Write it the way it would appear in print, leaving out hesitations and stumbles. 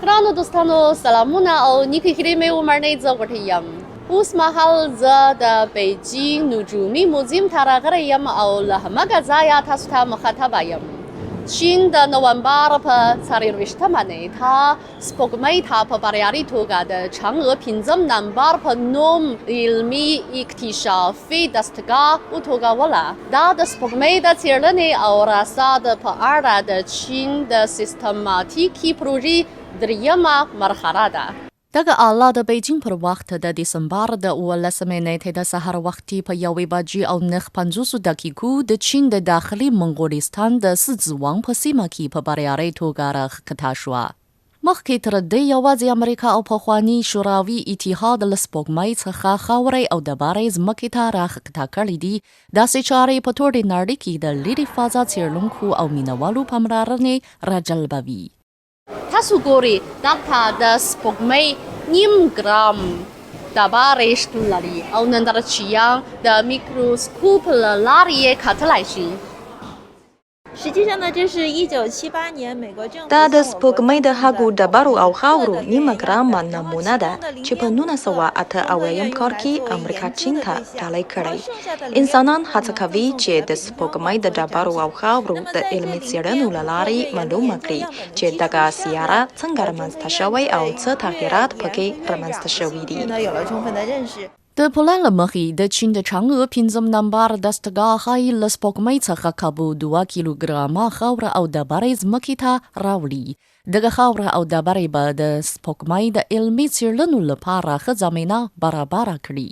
Rano dostano salamuna au nikihirime umarne zogotiyam. Us mahal za da Beijing Nujumi Museum taragarayam au lahmagazaya tasuta makatabayam. Chin da November pa sarirvishtamane ta spogmai ta pa bariari toga da Chang'e pinzam nambar pa nom ilmi iktishafi dastga utoga wala. Da spogmai da cirlane au rasa da pa arda da Chin da sistematiki proji driyama marharada. Daga Allah da Beijing per wacht da December da ualasamene da sahar waqti pa yawi baji au nekh panjusu dakiku da Chin da dakhli Mongolistan da Siziwang pa simaki pa bariare togara katashwa. مخکې تر دې یوازې امریکا او پخواني شوروي اتحاد له سپوږمۍ څخه خاورې او ډبرې ځمکې ته راښکته کړي دي. داسې چارې په ټولې نړۍ کې د لرې فضا څېړونکو او مینوالو پاملرنې راجلبوي. تاسو ګورئ دلته د سپوږمۍ نیم ګرام ډبرې شتون لري او نندارچیان د میکروسکوپ له لارې یې کتلی شي.实际上呢，这是1978年美国政府 دا د سپوږمۍ د هغو ډبرو او خاورو نیمه ګرامه نمونه ده چې په 1988 کال کې امریکا چین ته ډالۍ کړی. انسانان هڅه کوي چې د سپوږمۍ د ډبرو او خاورو د علمي څېړنو له لارې معلومه کړي چې دغه سیاره څنګه رامنځته شوی او څه تغیرات پکې رامنځته شوي دي. 有了充分的认识。 د پلان له مخې د چین د چانګه پنځم نمبر دستګاه ښایي له سپوږمۍ څخه کابو 2 کیلوګرامه خاوره او ډبرې ځمکې ته راوړي. دغه خاوره او ډبرې به د سپوږمۍ د علمي څېړنو لپاره ښه زمینه برابره کړي.